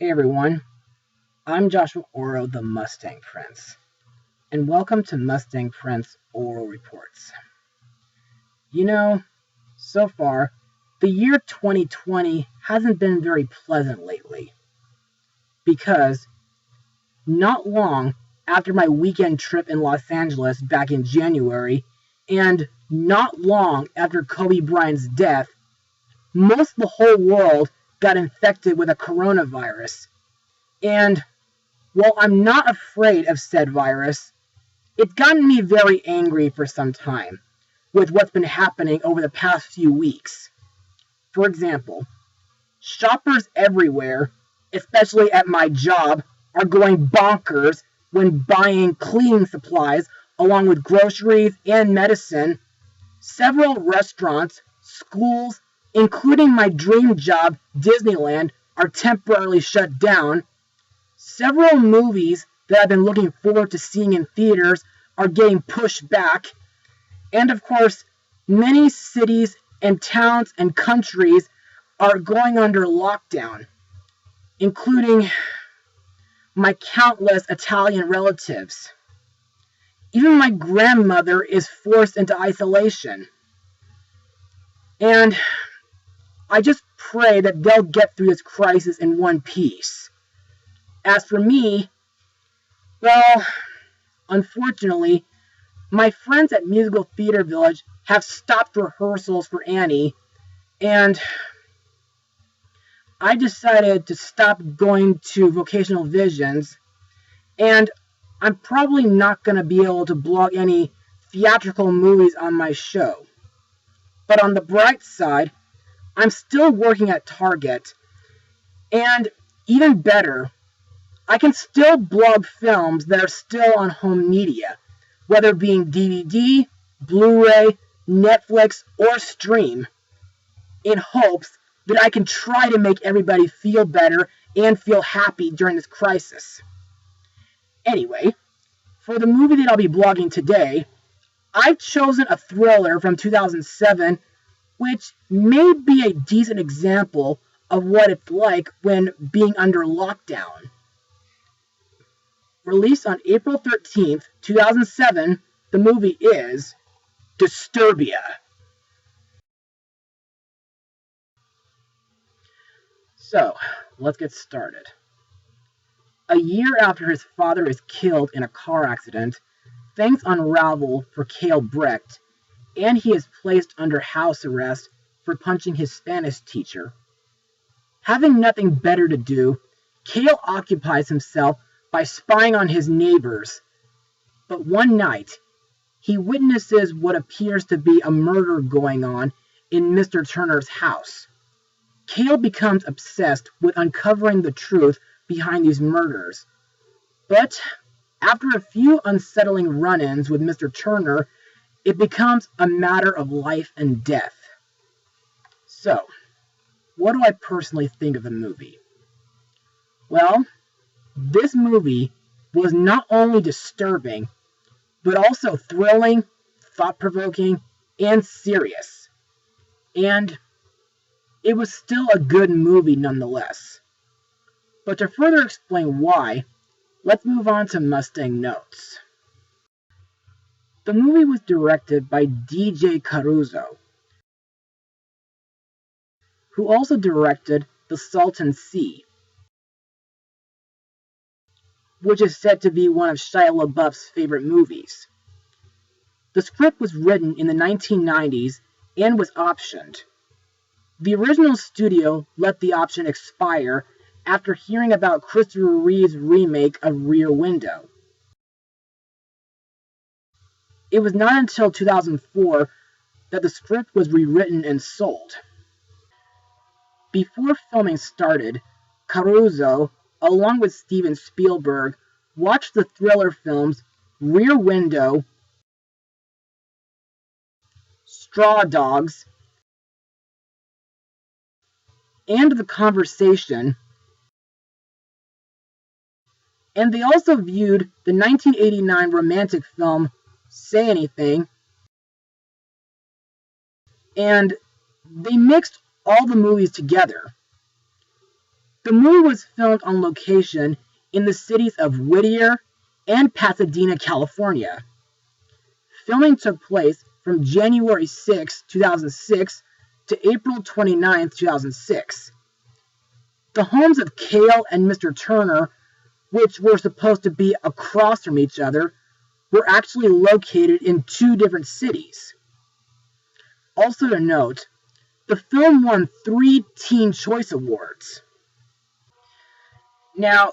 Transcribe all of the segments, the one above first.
Hey everyone, I'm Joshua Orro, the Mustang Prince, and welcome to Mustang Prince Orro Reports. You know, so far, the year 2020 hasn't been very pleasant lately, because not long after my weekend trip in Los Angeles back in January, and not long after Kobe Bryant's death, most of the whole world got infected with a coronavirus. And while I'm not afraid of said virus, it's gotten me very angry for some time with what's been happening over the past few weeks. For example, shoppers everywhere, especially at my job, are going bonkers when buying cleaning supplies along with groceries and medicine. Several restaurants, schools, including my dream job, Disneyland, are temporarily shut down. Several movies that I've been looking forward to seeing in theaters are getting pushed back. And of course, many cities and towns and countries are going under lockdown, including my countless Italian relatives. Even my grandmother is forced into isolation. And I just pray that they'll get through this crisis in one piece. As for me, well, unfortunately, my friends at Musical Theater Village have stopped rehearsals for Annie, and I decided to stop going to Vocational Visions, and I'm probably not going to be able to blog any theatrical movies on my show. But on the bright side, I'm still working at Target, and even better, I can still blog films that are still on home media, whether being DVD, Blu-ray, Netflix, or stream, in hopes that I can try to make everybody feel better and feel happy during this crisis. Anyway, for the movie that I'll be blogging today, I've chosen a thriller from 2007, which may be a decent example of what it's like when being under lockdown. Released on April 13th, 2007, the movie is Disturbia. So, let's get started. A year after his father is killed in a car accident, things unravel for Cale Brecht, and he is placed under house arrest for punching his Spanish teacher. Having nothing better to do, Cale occupies himself by spying on his neighbors. But one night, he witnesses what appears to be a murder going on in Mr. Turner's house. Cale becomes obsessed with uncovering the truth behind these murders. But after a few unsettling run-ins with Mr. Turner, it becomes a matter of life and death. So, what do I personally think of the movie? Well, this movie was not only disturbing, but also thrilling, thought-provoking, and serious. And it was still a good movie nonetheless. But to further explain why, let's move on to Mustang notes. The movie was directed by DJ Caruso, who also directed The Salton Sea, which is said to be one of Shia LaBeouf's favorite movies. The script was written in the 1990s and was optioned. The original studio let the option expire after hearing about Christopher Reeve's remake of Rear Window. It was not until 2004 that the script was rewritten and sold. Before filming started, Caruso, along with Steven Spielberg, watched the thriller films Rear Window, Straw Dogs, and The Conversation, and they also viewed the 1989 romantic film Say Anything, and they mixed all the movies together. The movie was filmed on location in the cities of Whittier and Pasadena, California. Filming took place from January 6, 2006 to April 29, 2006. The homes of Cale and Mr. Turner, which were supposed to be across from each other, were actually located in two different cities. Also to note, the film won 3 Teen Choice Awards. Now,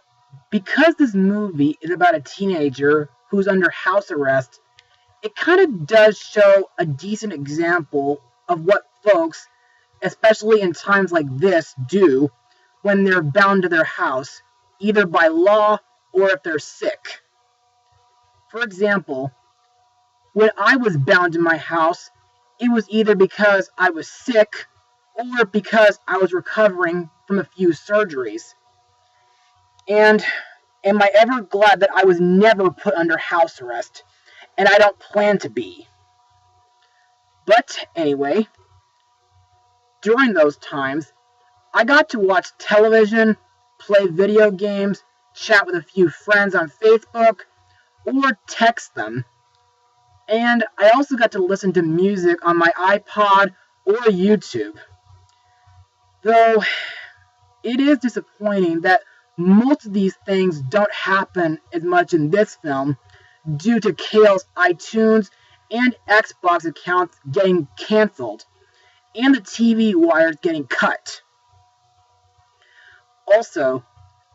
because this movie is about a teenager who's under house arrest, it kind of does show a decent example of what folks, especially in times like this, do when they're bound to their house, either by law or if they're sick. For example, when I was bound in my house, it was either because I was sick or because I was recovering from a few surgeries. And am I ever glad that I was never put under house arrest, and I don't plan to be. But anyway, during those times, I got to watch television, play video games, chat with a few friends on Facebook, or text them. And I also got to listen to music on my iPod or YouTube. Though, it is disappointing that most of these things don't happen as much in this film due to Cale's iTunes and Xbox accounts getting canceled, and the TV wires getting cut. Also,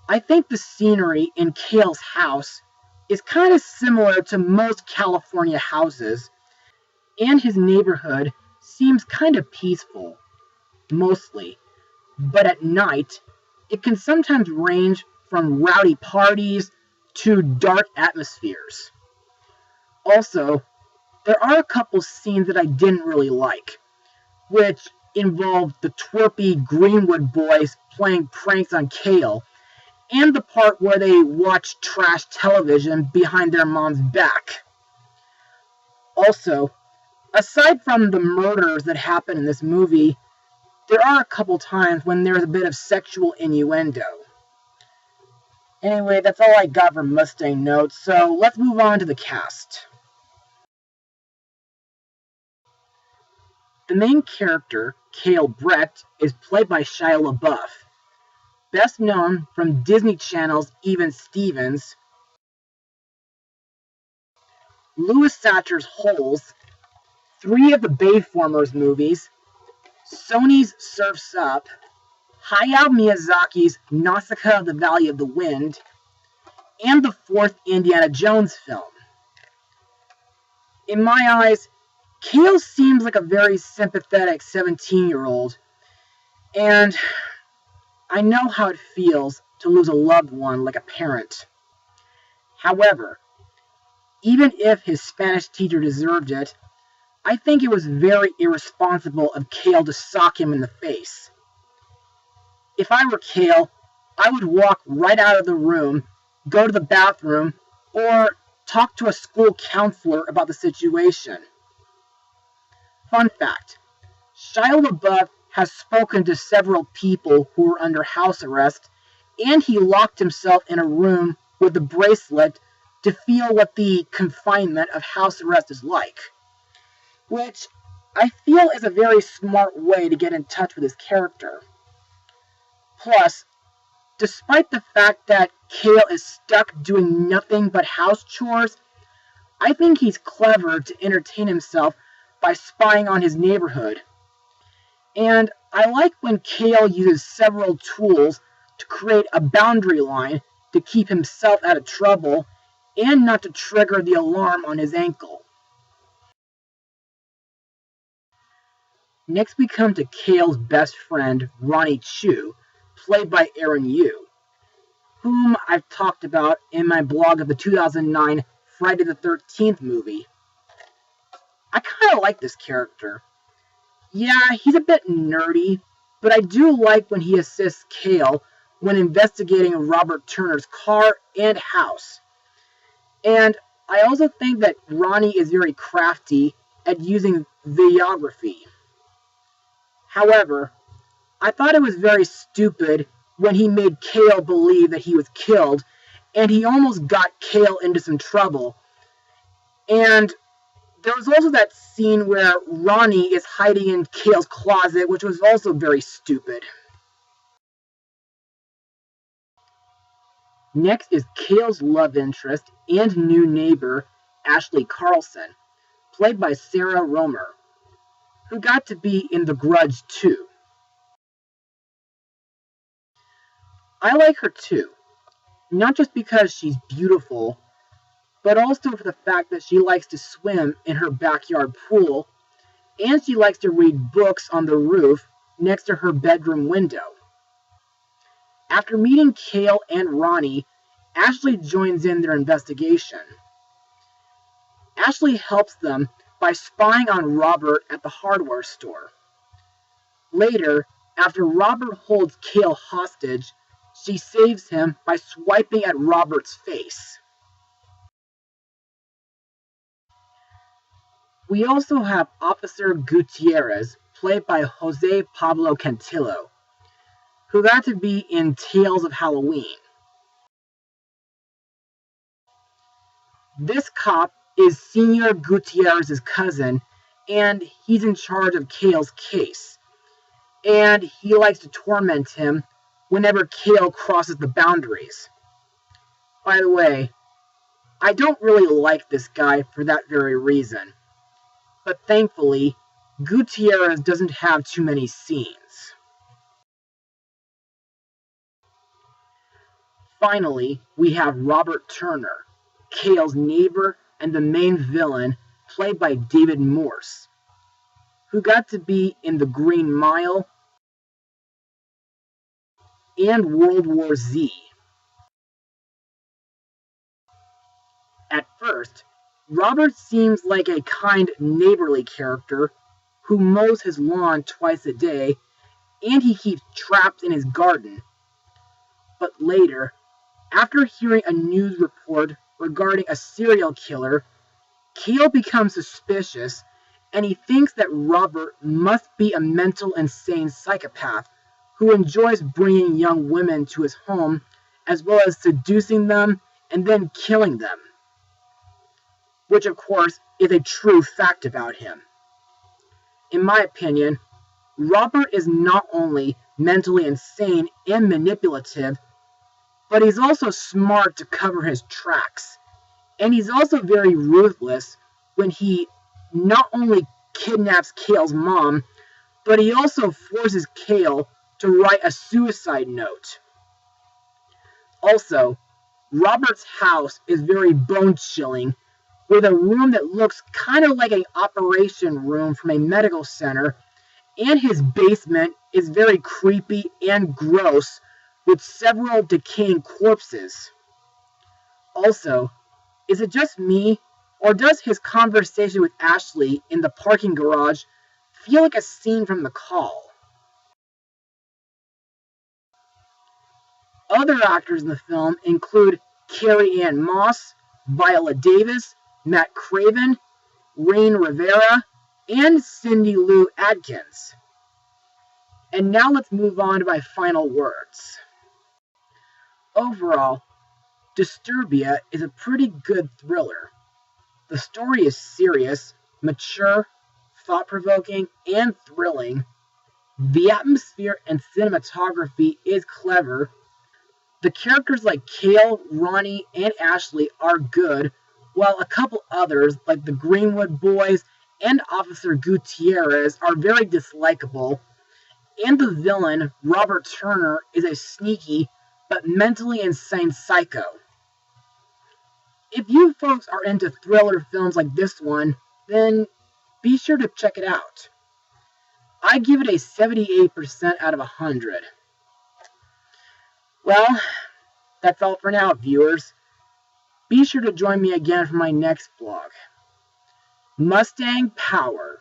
I think the scenery in Cale's house is kind of similar to most California houses, and his neighborhood seems kind of peaceful, mostly, but at night, it can sometimes range from rowdy parties to dark atmospheres. Also, there are a couple scenes that I didn't really like, which involved the twerpy Greenwood boys playing pranks on Cale, and the part where they watch trash television behind their mom's back. Also, aside from the murders that happen in this movie, there are a couple times when there's a bit of sexual innuendo. Anyway, that's all I got for Mustang notes, so let's move on to the cast. The main character, Cale Brecht, is played by Shia LaBeouf, best known from Disney Channel's Even Stevens, Louis Satcher's Holes, 3 of the Bayformers movies, Sony's Surf's Up, Hayao Miyazaki's Nausicaa of the Valley of the Wind, and the 4th Indiana Jones film. In my eyes, Cale seems like a very sympathetic 17-year-old, and I know how it feels to lose a loved one like a parent. However, even if his Spanish teacher deserved it, I think it was very irresponsible of Cale to sock him in the face. If I were Cale, I would walk right out of the room, go to the bathroom, or talk to a school counselor about the situation. Fun fact, Shia LaBeouf has spoken to several people who were under house arrest, and he locked himself in a room with a bracelet to feel what the confinement of house arrest is like, which I feel is a very smart way to get in touch with his character. Plus, despite the fact that Cale is stuck doing nothing but house chores, I think he's clever to entertain himself by spying on his neighborhood. And I like when Cale uses several tools to create a boundary line to keep himself out of trouble and not to trigger the alarm on his ankle. Next we come to Cale's best friend, Ronnie Chu, played by Aaron Yu, whom I've talked about in my blog of the 2009 Friday the 13th movie. I kind of like this character. Yeah, he's a bit nerdy, but I do like when he assists Cale when investigating Robert Turner's car and house. And I also think that Ronnie is very crafty at using videography. However, I thought it was very stupid when he made Cale believe that he was killed, and he almost got Cale into some trouble. And there was also that scene where Ronnie is hiding in Cale's closet, which was also very stupid. Next is Cale's love interest and new neighbor, Ashley Carlson, played by Sarah Romer, who got to be in The Grudge too. I like her too, not just because she's beautiful, but also for the fact that she likes to swim in her backyard pool, and she likes to read books on the roof next to her bedroom window. After meeting Cale and Ronnie, Ashley joins in their investigation. Ashley helps them by spying on Robert at the hardware store. Later, after Robert holds Cale hostage, she saves him by swiping at Robert's face. We also have Officer Gutierrez, played by Jose Pablo Cantillo, who got to be in Tales of Halloween. This cop is Senor Gutierrez's cousin, and he's in charge of Cale's case. And he likes to torment him whenever Cale crosses the boundaries. By the way, I don't really like this guy for that very reason. But thankfully, Gutierrez doesn't have too many scenes. Finally, we have Robert Turner, Cale's neighbor and the main villain, played by David Morse, who got to be in The Green Mile and World War Z. At first, Robert seems like a kind, neighborly character who mows his lawn twice a day, and he keeps traps in his garden. But later, after hearing a news report regarding a serial killer, Cale becomes suspicious, and he thinks that Robert must be a mental insane psychopath who enjoys bringing young women to his home, as well as seducing them and then killing them. Which, of course, is a true fact about him. In my opinion, Robert is not only mentally insane and manipulative, but he's also smart to cover his tracks. And he's also very ruthless when he not only kidnaps Cale's mom, but he also forces Cale to write a suicide note. Also, Robert's house is very bone-chilling, with a room that looks kind of like an operation room from a medical center, and his basement is very creepy and gross, with several decaying corpses. Also, is it just me, or does his conversation with Ashley in the parking garage feel like a scene from The Call? Other actors in the film include Carrie Ann Moss, Viola Davis, Matt Craven, Rain Rivera, and Cindy Lou Adkins. And now let's move on to my final words. Overall, Disturbia is a pretty good thriller. The story is serious, mature, thought-provoking, and thrilling. The atmosphere and cinematography is clever. The characters like Cale, Ronnie, and Ashley are good, while a couple others, like the Greenwood Boys and Officer Gutierrez, are very dislikable, and the villain, Robert Turner, is a sneaky but mentally insane psycho. If you folks are into thriller films like this one, then be sure to check it out. I give it a 78% out of 100. Well, that's all for now, viewers. Be sure to join me again for my next vlog. Mustang Power.